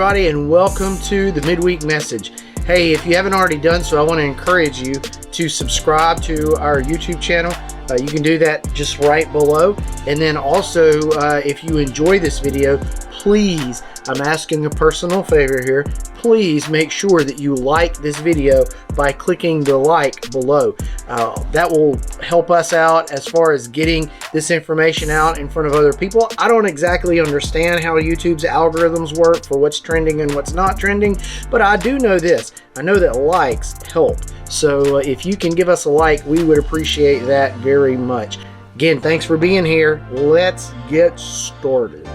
everybody, and welcome to the Midweek message. Hey, if you haven't already done so, I want to encourage you to subscribe to our YouTube channel. You can do that just right below. And then also, if you enjoy this video, please, I'm asking a personal favor here, please make sure that you like this video by clicking the like below. That will help us out as far as getting this information out in front of other people. I don't exactly understand how YouTube's algorithms work for what's trending and what's not trending, but I do know this. I know that likes help. So if you can give us a like, we would appreciate that very much. Again, thanks for being here. Let's get started.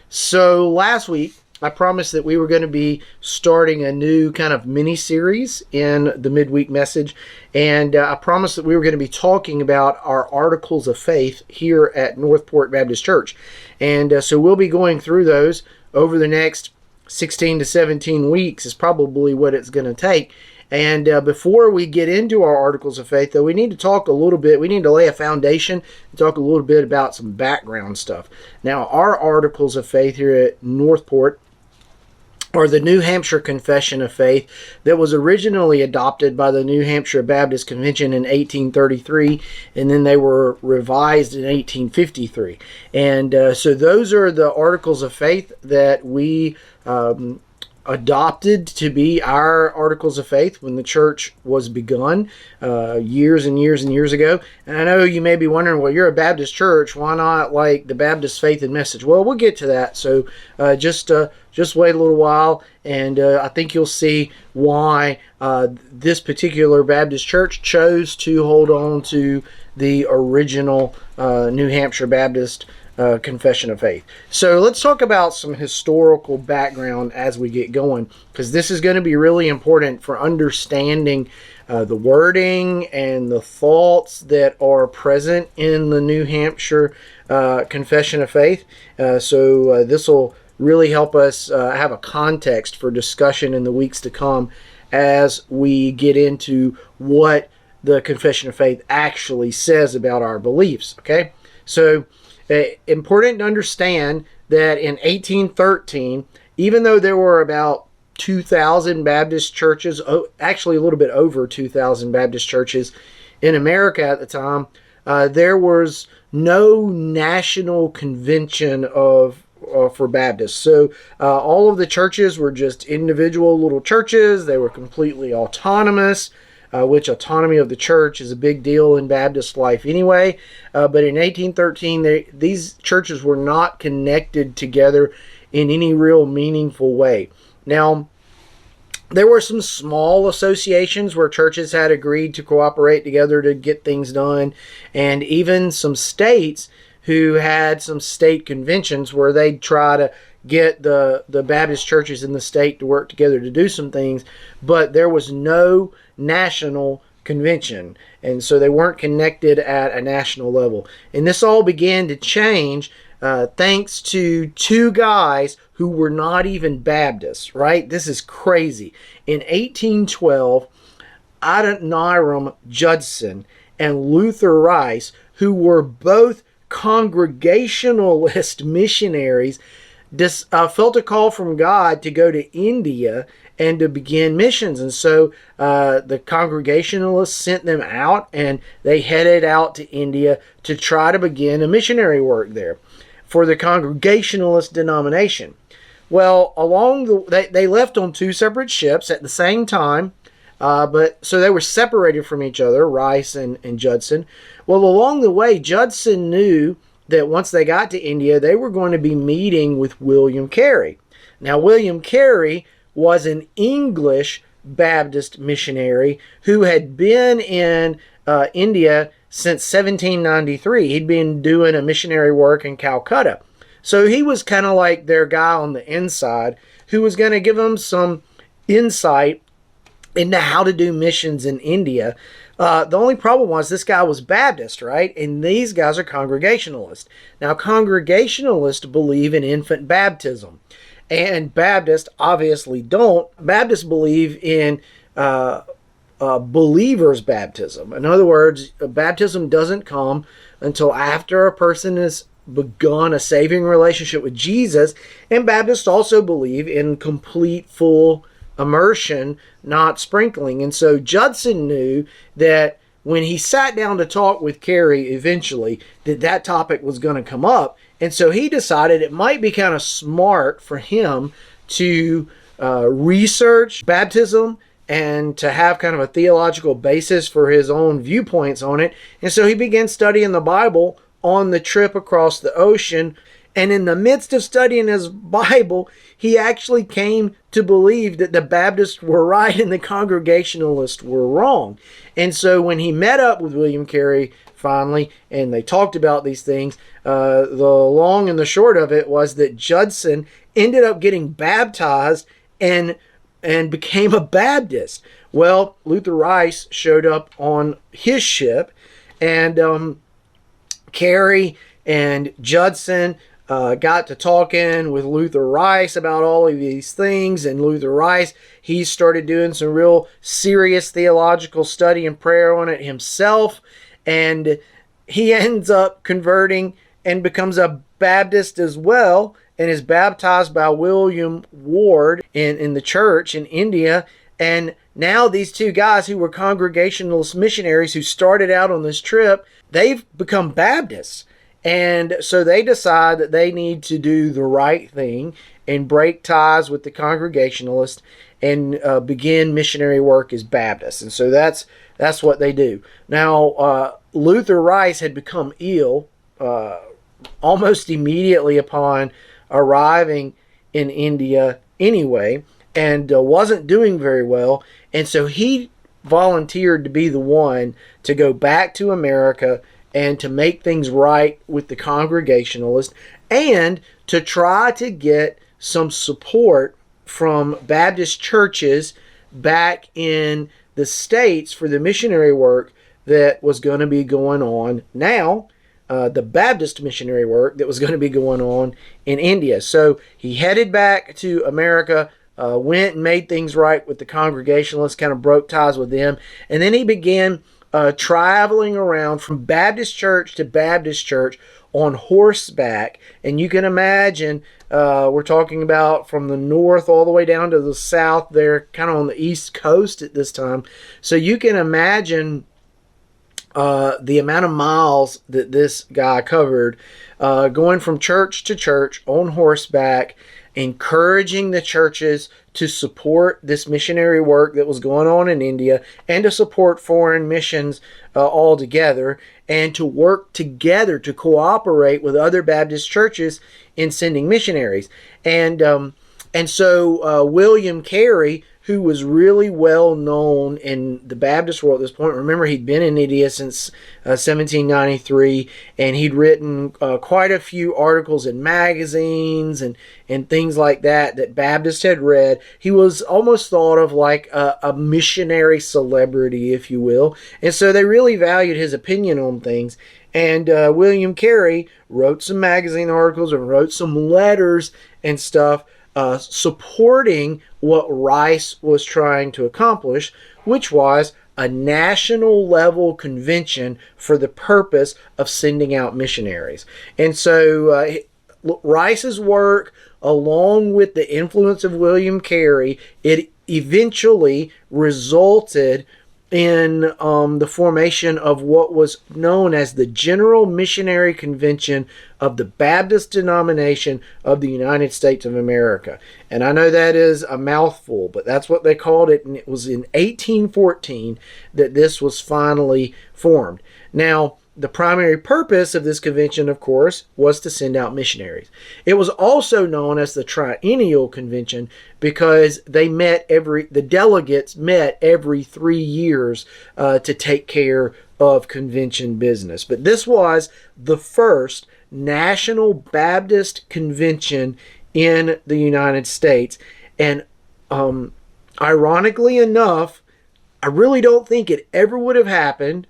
So last week, I promised that we were going to be starting a new kind of mini-series in the Midweek message, and I promised that we were going to be talking about our Articles of Faith here at Northport Baptist Church. And so we'll be going through those over the next 16 to 17 weeks is probably what it's going to take. And before we get into our Articles of Faith, though, we need to talk a little bit. We need to lay a foundation and talk a little bit about some background stuff. Now, our Articles of Faith here at Northport are the New Hampshire Confession of Faith that was originally adopted by the New Hampshire Baptist Convention in 1833, and then they were revised in 1853. And so those are the Articles of Faith that we adopted to be our Articles of Faith when the church was begun years and years and years ago. And I know you may be wondering, well, you're a Baptist church, why not like the Baptist Faith and Message? Well, we'll get to that. So just wait a little while, and I think you'll see why this particular Baptist church chose to hold on to the original New Hampshire Baptist Confession of Faith. So let's talk about some historical background as we get going, because this is going to be really important for understanding the wording and the thoughts that are present in the New Hampshire Confession of Faith. So this will really help us have a context for discussion in the weeks to come as we get into what the Confession of Faith actually says about our beliefs. Okay, so important to understand that in 1813, even though there were about 2,000 Baptist churches, actually a little bit over 2,000 Baptist churches in America at the time, there was no national convention for Baptists. So all of the churches were just individual little churches. They were completely autonomous. Which autonomy of the church is a big deal in Baptist life anyway. But in 1813, these churches were not connected together in any real meaningful way. Now, there were some small associations where churches had agreed to cooperate together to get things done, and even some states who had some state conventions where they'd try to get the Baptist churches in the state to work together to do some things, but there was no national convention, and so they weren't connected at a national level. And this all began to change thanks to two guys who were not even Baptists, right? This is crazy. In 1812, Adoniram Judson and Luther Rice, who were both Congregationalist missionaries, felt a call from God to go to India and to begin missions. And so the Congregationalists sent them out, and they headed out to India to try to begin a missionary work there for the Congregationalist denomination. Well, they left on two separate ships at the same time, but so they were separated from each other, Rice and Judson. Well, along the way, Judson knew that once they got to India, they were going to be meeting with William Carey. Now, William Carey was an English Baptist missionary who had been in India since 1793. He'd been doing a missionary work in Calcutta. So he was kind of like their guy on the inside who was going to give them some insight into how to do missions in India. The only problem was this guy was Baptist, right? And these guys are Congregationalists. Now, Congregationalists believe in infant baptism, and Baptists obviously don't. Baptists believe in believer's baptism. In other words, baptism doesn't come until after a person is begun a saving relationship with Jesus. And Baptists also believe in complete, full immersion, not sprinkling. And so Judson knew that when he sat down to talk with Carey eventually, that topic was going to come up. And so he decided it might be kind of smart for him to research baptism and to have kind of a theological basis for his own viewpoints on it. And so he began studying the Bible on the trip across the ocean. And in the midst of studying his Bible, he actually came to believe that the Baptists were right and the Congregationalists were wrong. And so when he met up with William Carey finally, and they talked about these things, the long and the short of it was that Judson ended up getting baptized and became a Baptist. Well, Luther Rice showed up on his ship, and Carey and Judson got to talking with Luther Rice about all of these things. And Luther Rice, he started doing some real serious theological study and prayer on it himself. And he ends up converting and becomes a Baptist as well, and is baptized by William Ward in the church in India. And now these two guys who were Congregationalist missionaries who started out on this trip, they've become Baptists. And so they decide that they need to do the right thing and break ties with the Congregationalists and begin missionary work as Baptists. And so that's what they do. Now, Luther Rice had become ill almost immediately upon arriving in India anyway, and wasn't doing very well. And so he volunteered to be the one to go back to America and to make things right with the Congregationalists, and to try to get some support from Baptist churches back in the States for the missionary work that was going to be going on now, the Baptist missionary work that was going to be going on in India. So he headed back to America, went and made things right with the Congregationalists, kind of broke ties with them, and then he began traveling around from Baptist church to Baptist church on horseback. And you can imagine, we're talking about from the north all the way down to the south there, kind of on the east coast at this time. So you can imagine the amount of miles that this guy covered, going from church to church on horseback, encouraging the churches to support this missionary work that was going on in India, and to support foreign missions altogether, and to work together to cooperate with other Baptist churches in sending missionaries. And so William Carey, who was really well known in the Baptist world at this point. Remember, he'd been in India since 1793, and he'd written quite a few articles in magazines and things like that Baptists had read. He was almost thought of like a missionary celebrity, if you will. And so they really valued his opinion on things. And William Carey wrote some magazine articles and wrote some letters and stuff supporting what Rice was trying to accomplish, which was a national level convention for the purpose of sending out missionaries. And so Rice's work, along with the influence of William Carey, it eventually resulted in the formation of what was known as the General Missionary Convention of the Baptist Denomination of the United States of America. And I know that is a mouthful, but that's what they called it. And it was in 1814 that this was finally formed. Now, the primary purpose of this convention, of course, was to send out missionaries. It was also known as the Triennial Convention because the delegates met every 3 years to take care of convention business. But this was the first National Baptist Convention in the United States. And ironically enough, I really don't think it ever would have happened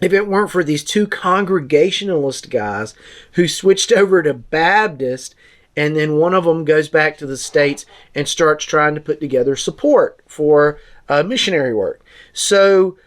if it weren't for these two Congregationalist guys who switched over to Baptist, and then one of them goes back to the States and starts trying to put together support for missionary work. So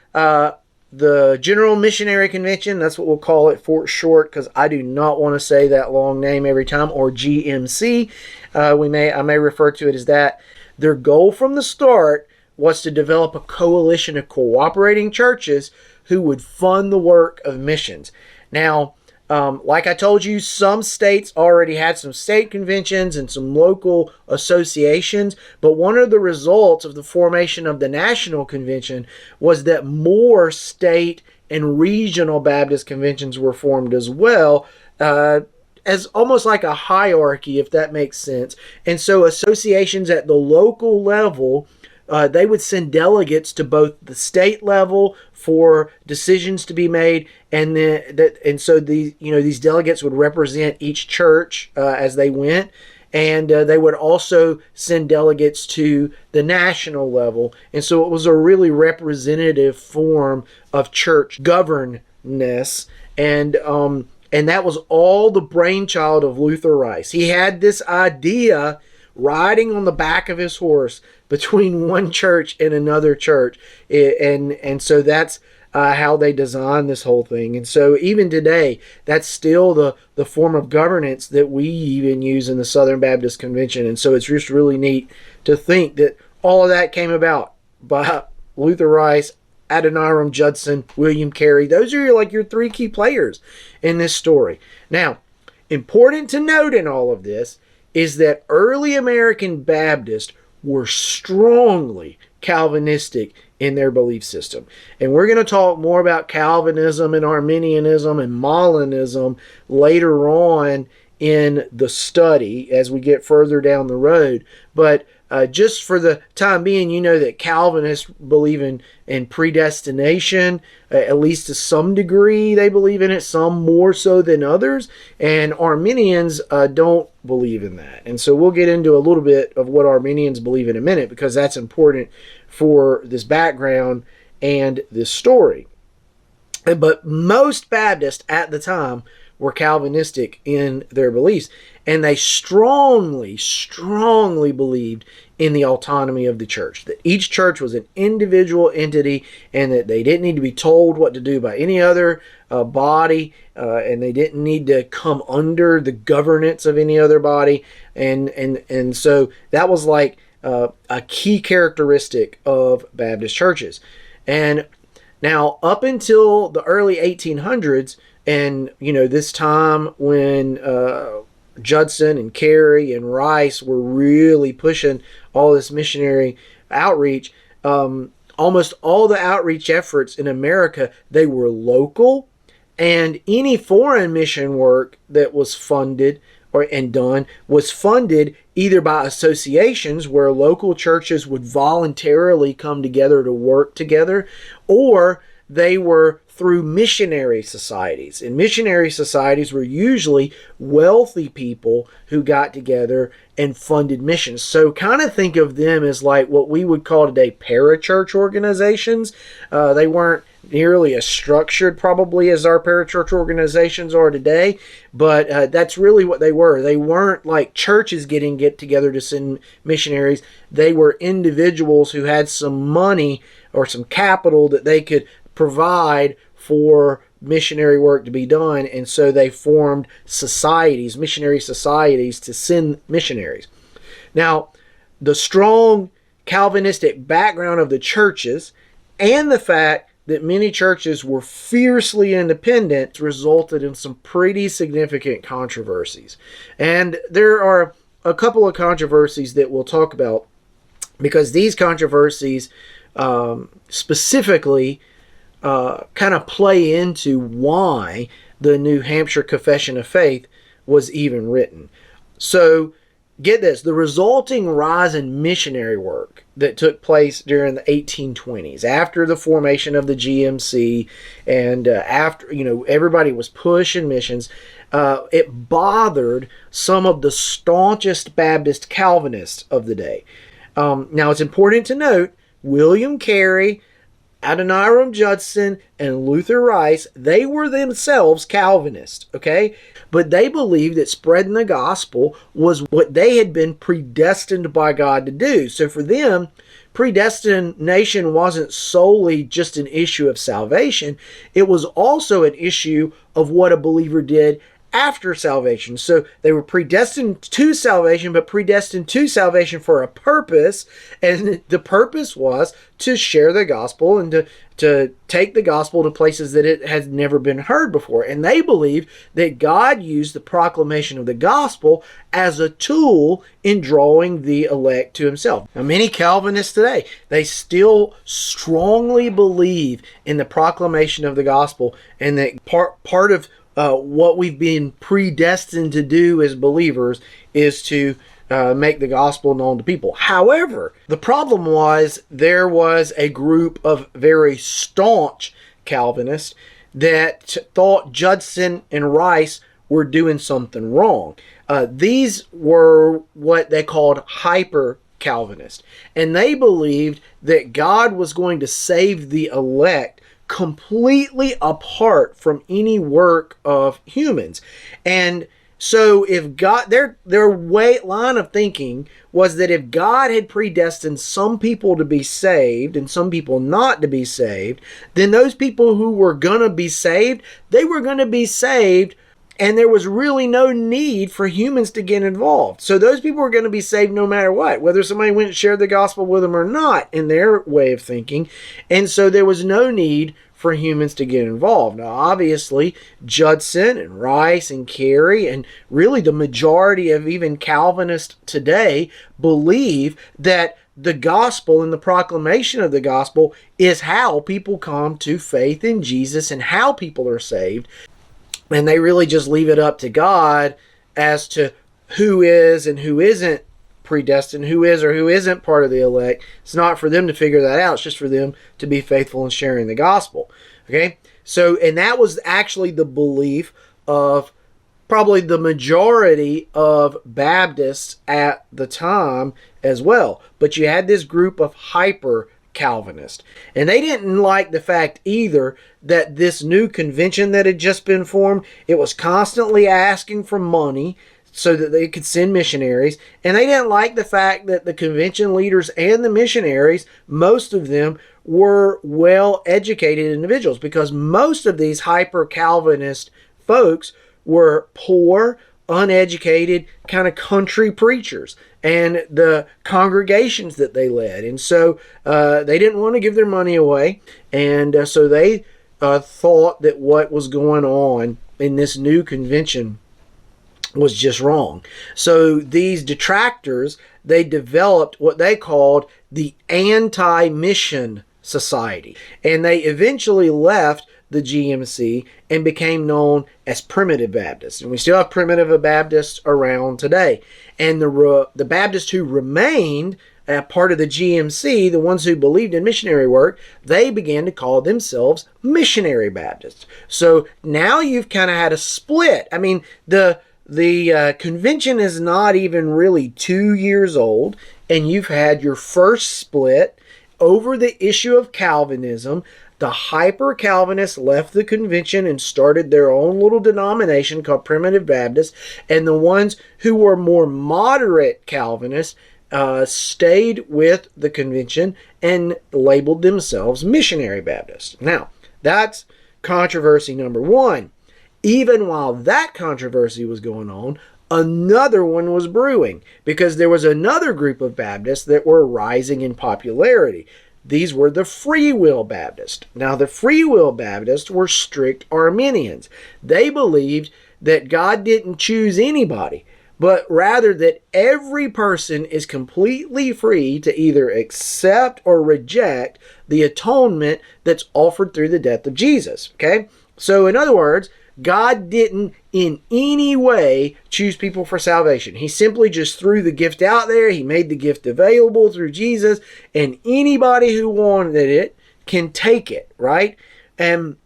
the General Missionary Convention, that's what we'll call it for short, because I do not want to say that long name every time, or GMC. I may refer to it as that. Their goal from the start was to develop a coalition of cooperating churches who would fund the work of missions. Now, like I told you, some states already had some state conventions and some local associations, but one of the results of the formation of the National Convention was that more state and regional Baptist conventions were formed as well, as almost like a hierarchy, if that makes sense. And so associations at the local level, they would send delegates to both the state level for decisions to be made, and so these delegates would represent each church as they went, and they would also send delegates to the national level, and so it was a really representative form of church governance, and that was all the brainchild of Luther Rice. He had this idea riding on the back of his horse between one church and another church, and so that's how they designed this whole thing. And so even today, that's still the form of governance that we even use in the Southern Baptist Convention. And so it's just really neat to think that all of that came about by Luther Rice, Adoniram Judson, William Carey. Those are your three key players in this story. Now, important to note in all of this is that early American Baptists were strongly Calvinistic in their belief system. And we're going to talk more about Calvinism and Arminianism and Molinism later on in the study as we get further down the road. But just for the time being, you know that Calvinists believe in predestination, at least to some degree they believe in it, some more so than others, and Arminians don't believe in that. And so we'll get into a little bit of what Arminians believe in a minute, because that's important for this background and this story. But most Baptists at the time were Calvinistic in their beliefs, and they strongly believed in the autonomy of the church, that each church was an individual entity, and that they didn't need to be told what to do by any other body, and they didn't need to come under the governance of any other body, and so that was like a key characteristic of Baptist churches. And now up until the early 1800s, and this time when Judson and Carey and Rice were really pushing all this missionary outreach, almost all the outreach efforts in America, they were local, and any foreign mission work that was funded and done was funded either by associations where local churches would voluntarily come together to work together, or they were through missionary societies. And missionary societies were usually wealthy people who got together and funded missions. So kind of think of them as like what we would call today parachurch organizations. They weren't nearly as structured probably as our parachurch organizations are today, but that's really what they were. They weren't like churches get together to send missionaries. They were individuals who had some money or some capital that they could provide for missionary work to be done, and so they formed societies, missionary societies, to send missionaries. Now, the strong Calvinistic background of the churches and the fact that many churches were fiercely independent resulted in some pretty significant controversies. And there are a couple of controversies that we'll talk about, because these controversies specifically kind of play into why the New Hampshire Confession of Faith was even written. So get this, the resulting rise in missionary work that took place during the 1820s, after the formation of the GMC, and after everybody was pushing missions, it bothered some of the staunchest Baptist Calvinists of the day. Now it's important to note, William Carey, Adoniram Judson, and Luther Rice, they were themselves Calvinists, okay? But they believed that spreading the gospel was what they had been predestined by God to do. So for them, predestination wasn't solely just an issue of salvation. It was also an issue of what a believer did after salvation. So they were predestined to salvation, but predestined to salvation for a purpose. And the purpose was to share the gospel and to take the gospel to places that it has never been heard before. And they believe that God used the proclamation of the gospel as a tool in drawing the elect to himself. Now, many Calvinists today, they still strongly believe in the proclamation of the gospel, and that part of what we've been predestined to do as believers is to make the gospel known to people. However, the problem was there was a group of very staunch Calvinists that thought Judson and Rice were doing something wrong. These were what they called hyper Calvinists, and they believed that God was going to save the elect completely apart from any work of humans. And so if God, their line of thinking was that if God had predestined some people to be saved and some people not to be saved, then those people who were going to be saved, they were going to be saved, and there was really no need for humans to get involved. So those people were going to be saved no matter what, whether somebody went and shared the gospel with them or not, in their way of thinking. And so there was no need for humans to get involved. Now, obviously, Judson and Rice and Carey, and really the majority of even Calvinists today, believe that the gospel and the proclamation of the gospel is how people come to faith in Jesus and how people are saved. And they really just leave it up to God as to who is and who isn't predestined, who is or who isn't part of the elect. It's not for them to figure that out. It's just for them to be faithful in sharing the gospel. Okay? So, and that was actually the belief of probably the majority of Baptists at the time as well. But you had this group of hyper Calvinist. And they didn't like the fact either that this new convention that had just been formed, it was constantly asking for money so that they could send missionaries. And they didn't like the fact that the convention leaders and the missionaries, most of them were well-educated individuals, because most of these hyper-Calvinist folks were poor, uneducated, kind of country preachers, and the congregations that they led. And so they didn't want to give their money away. And so they thought that what was going on in this new convention was just wrong. So these detractors, they developed what they called the Anti-Mission Society. And they eventually left the GMC and became known as Primitive Baptists. And we still have Primitive Baptists around today. And the Baptists who remained part of the GMC, the ones who believed in missionary work, they began to call themselves Missionary Baptists. So now you've kind of had a split. I mean, the convention is not even really 2 years old, and you've had your first split over the issue of Calvinism. The hyper-Calvinists left the convention and started their own little denomination called Primitive Baptists, and the ones who were more moderate Calvinists stayed with the convention and labeled themselves Missionary Baptists. Now, that's controversy number one. Even while that controversy was going on, another one was brewing, because there was another group of Baptists that were rising in popularity. These were the Free Will Baptists. Now, the Free Will Baptists were strict Arminians. They believed that God didn't choose anybody, but rather that every person is completely free to either accept or reject the atonement that's offered through the death of Jesus. Okay? So, in other words, God didn't in any way choose people for salvation. He simply just threw the gift out there. He made the gift available through Jesus, and anybody who wanted it can take it, right? And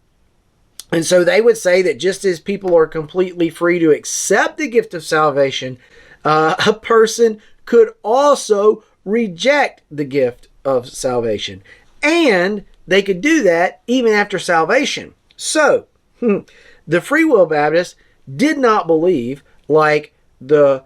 so they would say that just as people are completely free to accept the gift of salvation, a person could also reject the gift of salvation. And they could do that even after salvation. So, the Free Will Baptists did not believe, like the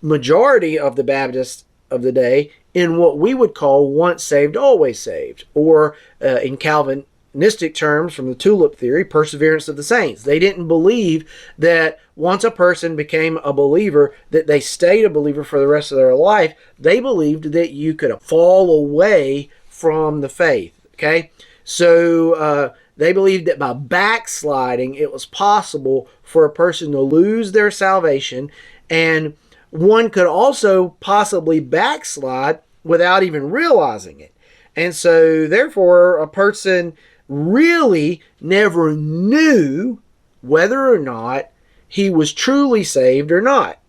majority of the Baptists of the day, in what we would call once saved, always saved, or in Calvinistic terms from the tulip theory, perseverance of the saints. They didn't believe that once a person became a believer, that they stayed a believer for the rest of their life. They believed that you could fall away from the faith. Okay, so they believed that by backsliding, it was possible for a person to lose their salvation, and one could also possibly backslide without even realizing it. And so, therefore, a person really never knew whether or not he was truly saved or not,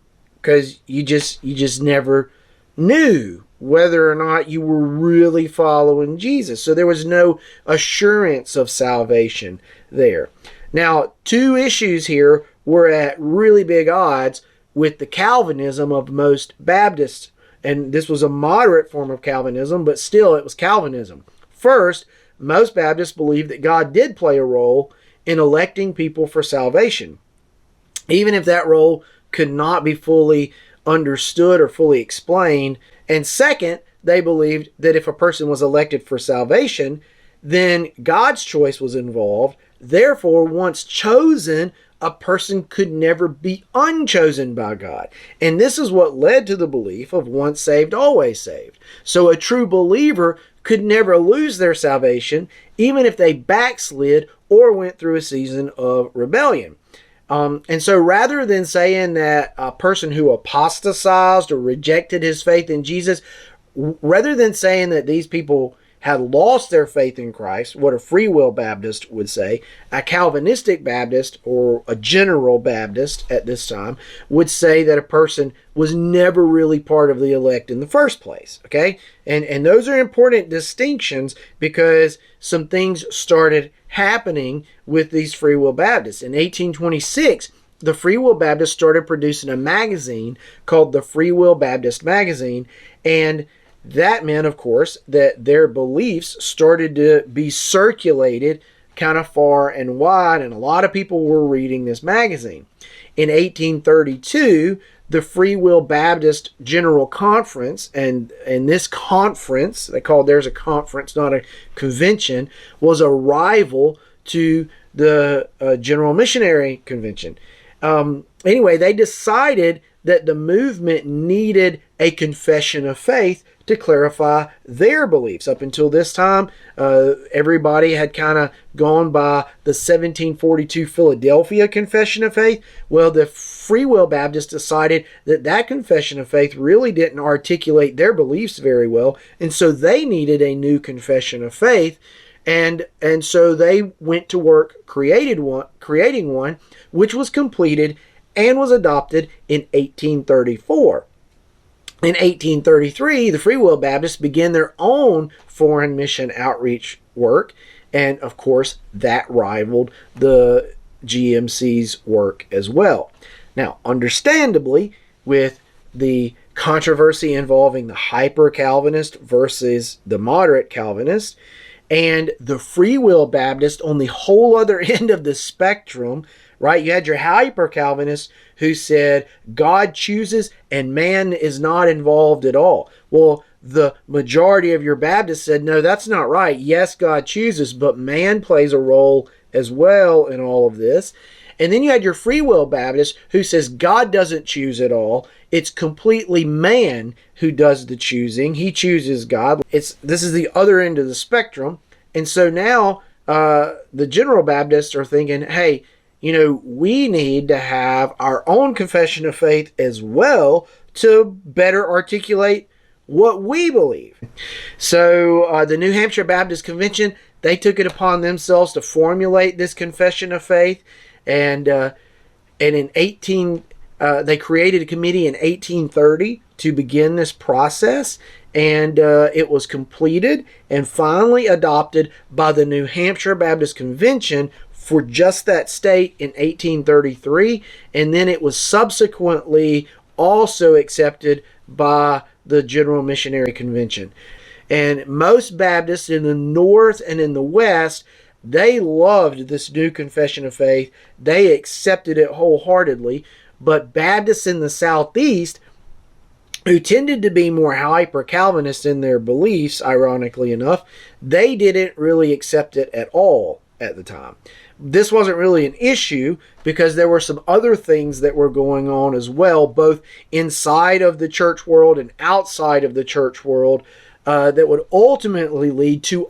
because you just never knew whether or not you were really following Jesus. So there was no assurance of salvation there. Now, two issues here were at really big odds with the Calvinism of most Baptists, and this was a moderate form of Calvinism, but still it was Calvinism. First, most Baptists believed that God did play a role in electing people for salvation, even if that role could not be fully understood or fully explained. And second, they believed that if a person was elected for salvation, then God's choice was involved. Therefore, once chosen, a person could never be unchosen by God. And this is what led to the belief of once saved, always saved. So a true believer could never lose their salvation, even if they backslid or went through a season of rebellion. And so rather than saying that a person who apostatized or rejected his faith in Jesus, rather than saying that these people had lost their faith in Christ, what a free will Baptist would say, a Calvinistic Baptist or a general Baptist at this time would say that a person was never really part of the elect in the first place. Okay? And those are important distinctions, because some things started happening with these free will Baptists. In 1826, the Free Will Baptists started producing a magazine called the Free Will Baptist Magazine, and that meant, of course, that their beliefs started to be circulated kind of far and wide, and a lot of people were reading this magazine. In 1832, the Free Will Baptist General Conference, and this conference, they called theirs a conference, not a convention, was a rival to the General Missionary Convention. Anyway, they decided that the movement needed a confession of faith to clarify their beliefs. Up until this time, everybody had kind of gone by the 1742 Philadelphia Confession of Faith. Well, the Free Will Baptists decided that that Confession of Faith really didn't articulate their beliefs very well, and so they needed a new Confession of Faith. And so they went to work creating one, which was completed and was adopted in 1834. In 1833, the Free Will Baptists began their own foreign mission outreach work, and of course, that rivaled the GMC's work as well. Now, understandably, with the controversy involving the hyper-Calvinist versus the moderate Calvinist, and the Free Will Baptist on the whole other end of the spectrum, right? You had your hyper-Calvinists who said God chooses and man is not involved at all. Well, the majority of your Baptists said, no, that's not right. Yes, God chooses, but man plays a role as well in all of this. And then you had your Free Will Baptist who says God doesn't choose at all. It's completely man who does the choosing. He chooses God. This is the other end of the spectrum. And so now the General Baptists are thinking, hey, we need to have our own confession of faith as well to better articulate what we believe. So the New Hampshire Baptist Convention, they took it upon themselves to formulate this confession of faith, and they created a committee in 1830 to begin this process, and it was completed and finally adopted by the New Hampshire Baptist Convention for just that state in 1833, and then it was subsequently also accepted by the General Missionary Convention. And most Baptists in the North and in the West, they loved this new confession of faith. They accepted it wholeheartedly. But Baptists in the Southeast, who tended to be more hyper-Calvinist in their beliefs, ironically enough, they didn't really accept it at all at the time. This wasn't really an issue because there were some other things that were going on as well, both inside of the church world and outside of the church world, that would ultimately lead to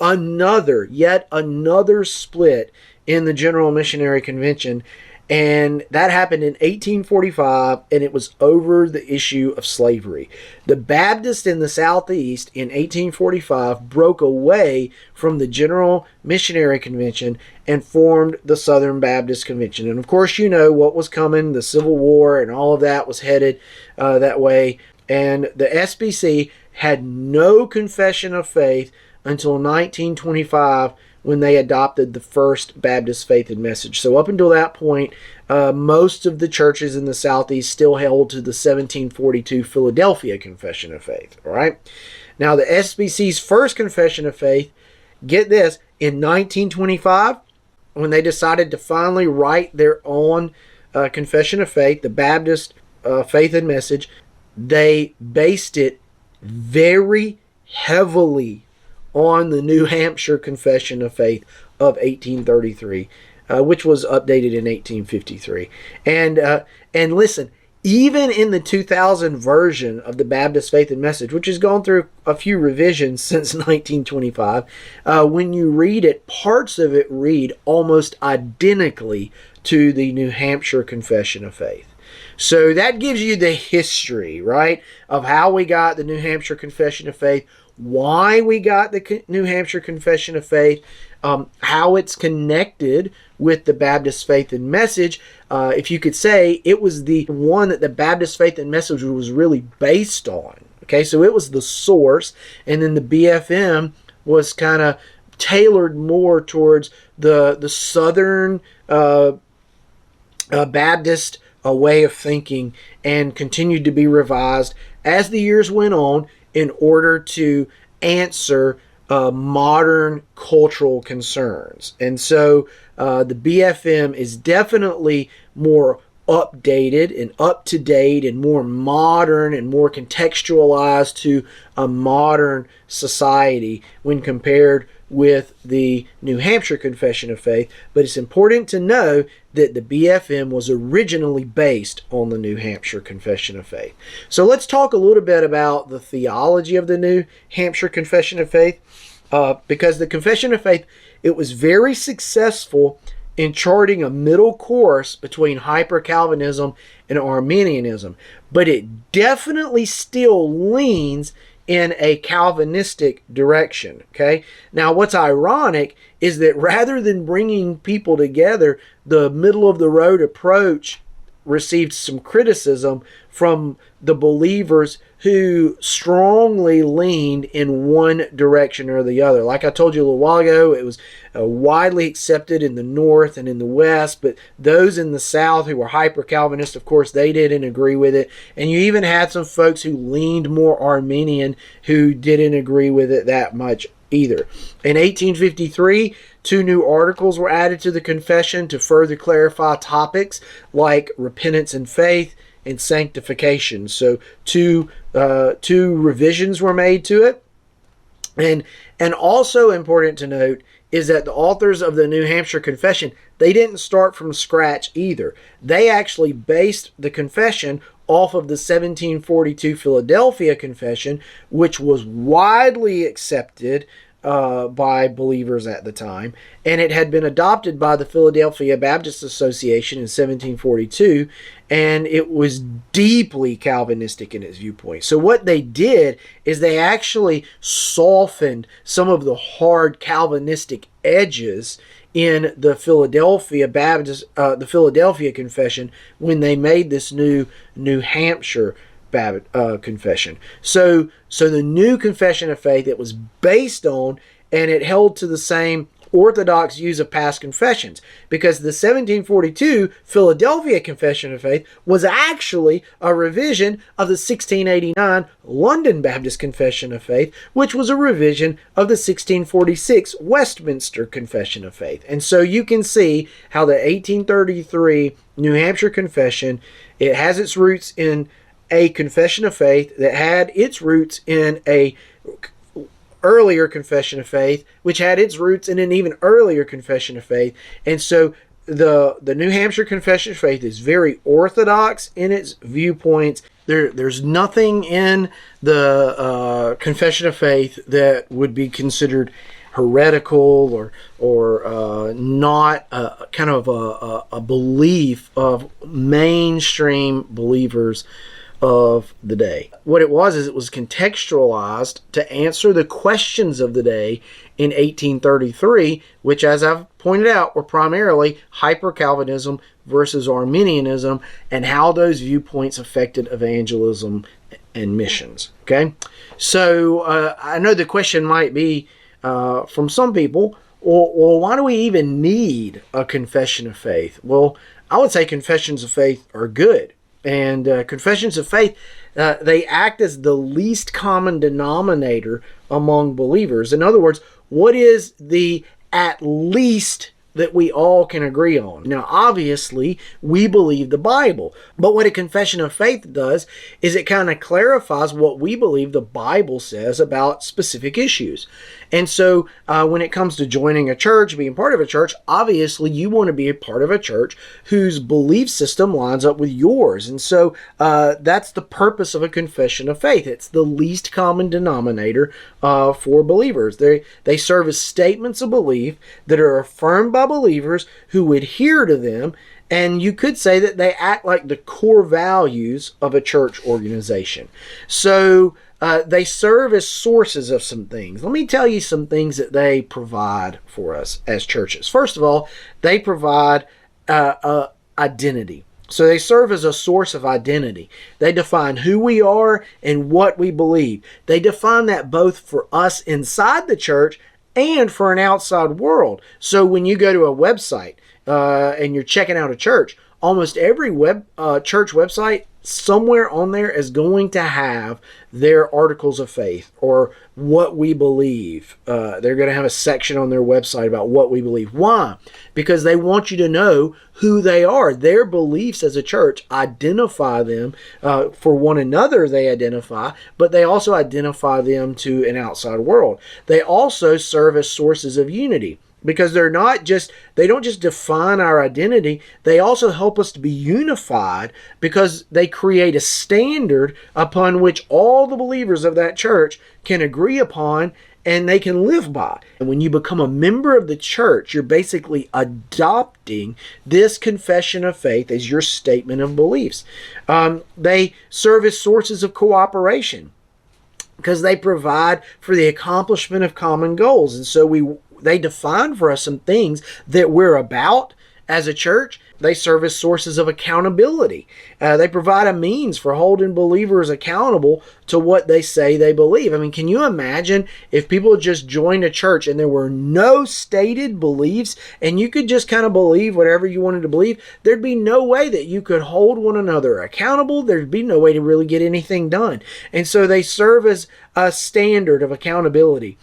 yet another split in the General Missionary Convention. And that happened in 1845, and it was over the issue of slavery. The Baptists in the Southeast in 1845 broke away from the General Missionary Convention and formed the Southern Baptist Convention. And of course, you know what was coming. The Civil War and all of that was headed that way. And the SBC had no confession of faith until 1925, when they adopted the first Baptist faith and message. So up until that point, most of the churches in the Southeast still held to the 1742 Philadelphia Confession of Faith. All right. Now, the SBC's first confession of faith, get this, in 1925, when they decided to finally write their own confession of faith, the Baptist faith and message, they based it very heavily on the New Hampshire Confession of Faith of 1833, which was updated in 1853. And listen, even in the 2000 version of the Baptist Faith and Message, which has gone through a few revisions since 1925, when you read it, parts of it read almost identically to the New Hampshire Confession of Faith. So that gives you the history, right, of how we got the New Hampshire Confession of Faith, why we got the New Hampshire Confession of Faith, how it's connected with the Baptist Faith and Message. If you could say, it was the one that the Baptist Faith and Message was really based on. Okay, so it was the source, and then the BFM was kind of tailored more towards the Southern Baptist way of thinking, and continued to be revised as the years went on in order to answer modern cultural concerns. And so the BFM is definitely more updated and up to date and more modern and more contextualized to a modern society when compared with the New Hampshire Confession of Faith. But it's important to know that the BFM was originally based on the New Hampshire Confession of Faith. So let's talk a little bit about the theology of the New Hampshire Confession of Faith, because the Confession of Faith, it was very successful in charting a middle course between hyper-Calvinism and Arminianism, but it definitely still leans in a Calvinistic direction. Okay. Now, what's ironic is that rather than bringing people together, the middle of the road approach received some criticism from the believers who strongly leaned in one direction or the other. Like I told you a little while ago, it was widely accepted in the North and in the West, but those in the South who were hyper-Calvinist, of course, they didn't agree with it. And you even had some folks who leaned more Arminian who didn't agree with it that much either. In 1853, 2 new articles were added to the confession to further clarify topics like repentance and faith and sanctification. So two revisions were made to it. And also important to note is that the authors of the New Hampshire Confession, they didn't start from scratch either. They actually based the confession off of the 1742 Philadelphia Confession, which was widely accepted by believers at the time, and it had been adopted by the Philadelphia Baptist Association in 1742, and it was deeply Calvinistic in its viewpoint. So what they did is they actually softened some of the hard Calvinistic edges in the Philadelphia Baptist, the Philadelphia Confession, when they made this New Hampshire Confession. So the new Confession of Faith, it was based on, and it held to the same orthodox views of past confessions, because the 1742 Philadelphia Confession of Faith was actually a revision of the 1689 London Baptist Confession of Faith, which was a revision of the 1646 Westminster Confession of Faith. And so you can see how the 1833 New Hampshire Confession, it has its roots in a confession of faith that had its roots in a earlier confession of faith, which had its roots in an even earlier confession of faith. And so the New Hampshire Confession of Faith is very orthodox in its viewpoints. There's nothing in the Confession of Faith that would be considered heretical or not kind of a belief of mainstream believers of the day. What it was is it was contextualized to answer the questions of the day in 1833, which, as I've pointed out, were primarily hyper-Calvinism versus Arminianism and how those viewpoints affected evangelism and missions. Okay, so I know the question might be from some people, well, why do we even need a confession of faith? Well, I would say confessions of faith are good. And confessions of faith, they act as the least common denominator among believers. In other words, what is the at least that we all can agree on? Now, obviously, we believe the Bible. But what a confession of faith does is it kind of clarifies what we believe the Bible says about specific issues. And so when it comes to joining a church, being part of a church, obviously you want to be a part of a church whose belief system lines up with yours. And so that's the purpose of a confession of faith. It's the least common denominator for believers. They serve as statements of belief that are affirmed by believers who adhere to them. And you could say that they act like the core values of a church organization. So they serve as sources of some things. Let me tell you some things that they provide for us as churches. First of all, they provide identity. So they serve as a source of identity. They define who we are and what we believe. They define that both for us inside the church and for an outside world. So when you go to a website and you're checking out a church, almost every church website, somewhere on there is going to have their articles of faith or what we believe. They're going to have a section on their website about what we believe. Why? Because they want you to know who they are. Their beliefs as a church identify them. For one another, they identify, but they also identify them to an outside world. They also serve as sources of unity. Because they don't just define our identity, they also help us to be unified because they create a standard upon which all the believers of that church can agree upon and they can live by. And when you become a member of the church, you're basically adopting this confession of faith as your statement of beliefs. They serve as sources of cooperation because they provide for the accomplishment of common goals. And so they define for us some things that we're about as a church. They serve as sources of accountability. They provide a means for holding believers accountable to what they say they believe. I mean, can you imagine if people just joined a church and there were no stated beliefs and you could just kind of believe whatever you wanted to believe? There'd be no way that you could hold one another accountable. There'd be no way to really get anything done. And so they serve as a standard of accountability.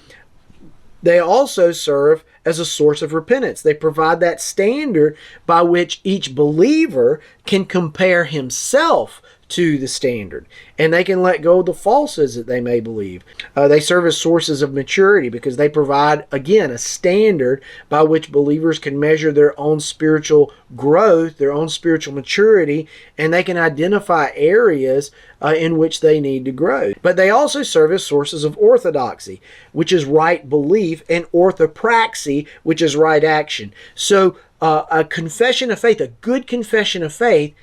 They also serve as a source of repentance. They provide that standard by which each believer can compare himself to the standard, and they can let go of the falsehoods that they may believe. They serve as sources of maturity because they provide, again, a standard by which believers can measure their own spiritual growth, their own spiritual maturity, and they can identify areas in which they need to grow. But they also serve as sources of orthodoxy, which is right belief, and orthopraxy, which is right action. So a confession of faith, a good confession of faith,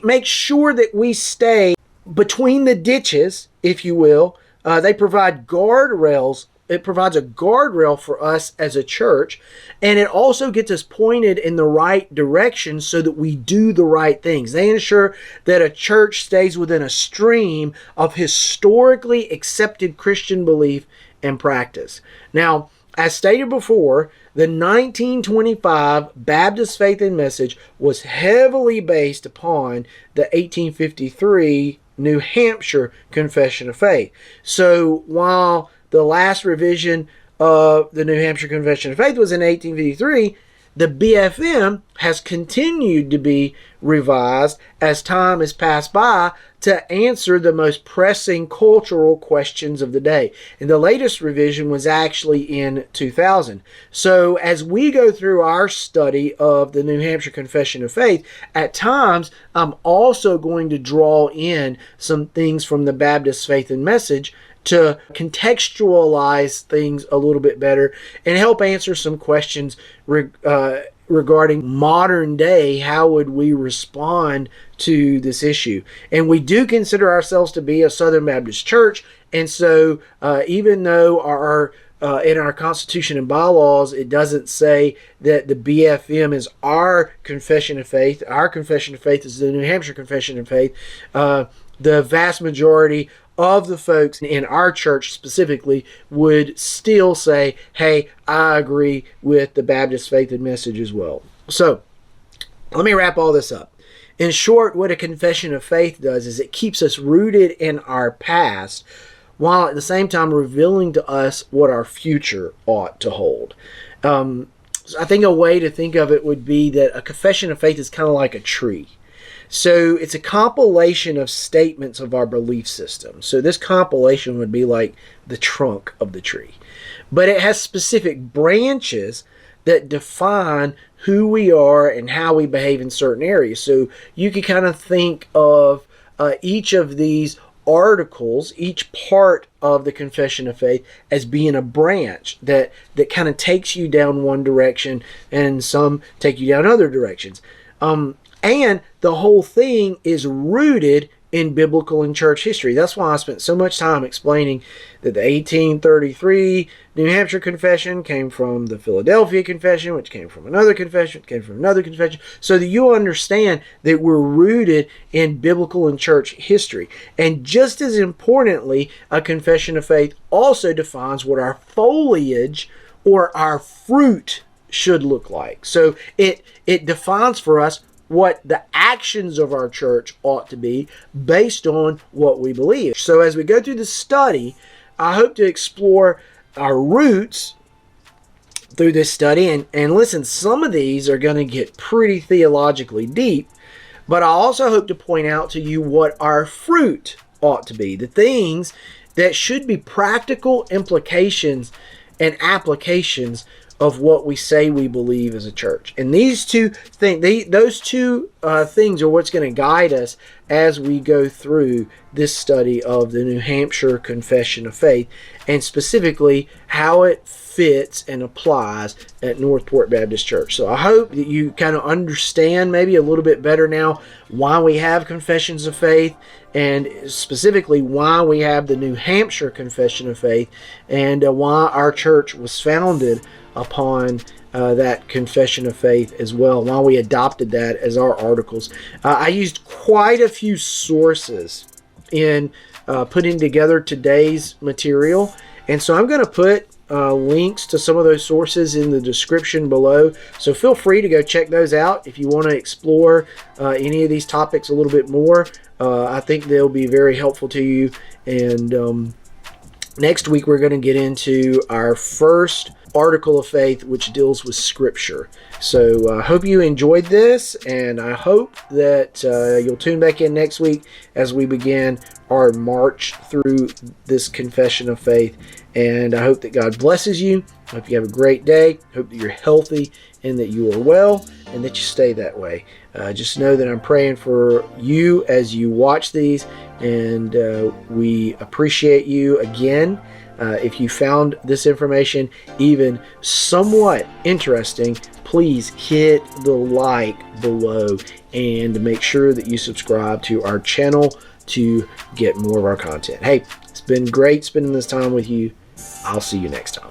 make sure that we stay between the ditches, if you will. They provide guardrails. It provides a guardrail for us as a church, and it also gets us pointed in the right direction so that we do the right things. They ensure that a church stays within a stream of historically accepted Christian belief and practice. Now, as stated before, the 1925 Baptist Faith and Message was heavily based upon the 1853 New Hampshire Confession of Faith. So while the last revision of the New Hampshire Confession of Faith was in 1853, The BFM has continued to be revised as time has passed by to answer the most pressing cultural questions of the day. And the latest revision was actually in 2000. So as we go through our study of the New Hampshire Confession of Faith, at times I'm also going to draw in some things from the Baptist Faith and Message to contextualize things a little bit better and help answer some questions regarding modern day. How would we respond to this issue? And we do consider ourselves to be a Southern Baptist church, and so even though our in our Constitution and bylaws, it doesn't say that the BFM is our confession of faith. Our confession of faith is the New Hampshire Confession of Faith. The vast majority of the folks in our church specifically would still say, hey, I agree with the Baptist Faith and Message as well. So let me wrap all this up. In short, what a confession of faith does is it keeps us rooted in our past while at the same time revealing to us what our future ought to hold. So I think a way to think of it would be that a confession of faith is kind of like a tree. So it's a compilation of statements of our belief system. So this compilation would be like the trunk of the tree. But it has specific branches that define who we are and how we behave in certain areas. So you can kind of think of each of these articles, each part of the confession of faith, as being a branch that kind of takes you down one direction, and some take you down other directions. And the whole thing is rooted in biblical and church history. That's why I spent so much time explaining that the 1833 New Hampshire Confession came from the Philadelphia Confession, which came from another confession, came from another confession, so that you'll understand that we're rooted in biblical and church history. And just as importantly, a confession of faith also defines what our foliage or our fruit should look like. So it defines for us what the actions of our church ought to be based on what we believe. So as we go through the study, I hope to explore our roots through this study. And listen, some of these are going to get pretty theologically deep, but I also hope to point out to you what our fruit ought to be, the things that should be practical implications and applications of what we say we believe as a church. And these two things, those two things are what's going to guide us as we go through this study of the New Hampshire Confession of Faith, and specifically how it fits and applies at Northport Baptist Church. So I hope that you kind of understand maybe a little bit better now why we have confessions of faith, and specifically why we have the New Hampshire Confession of Faith, and why our church was founded upon that confession of faith as well, why we adopted that as our articles. I used quite a few sources in putting together today's material, and so I'm going to put links to some of those sources in the description below, so feel free to go check those out if you want to explore any of these topics a little bit more. I think they'll be very helpful to you. And next week we're going to get into our first article of faith, which deals with Scripture. So I hope you enjoyed this, and I hope that you'll tune back in next week as we begin our march through this confession of faith. And I hope that God blesses you. I hope you have a great day. I hope that you're healthy and that you are well, and that you stay that way. Just know that I'm praying for you as you watch these, and we appreciate you again. If you found this information even somewhat interesting, please hit the like below and make sure that you subscribe to our channel to get more of our content. Hey, it's been great spending this time with you. I'll see you next time.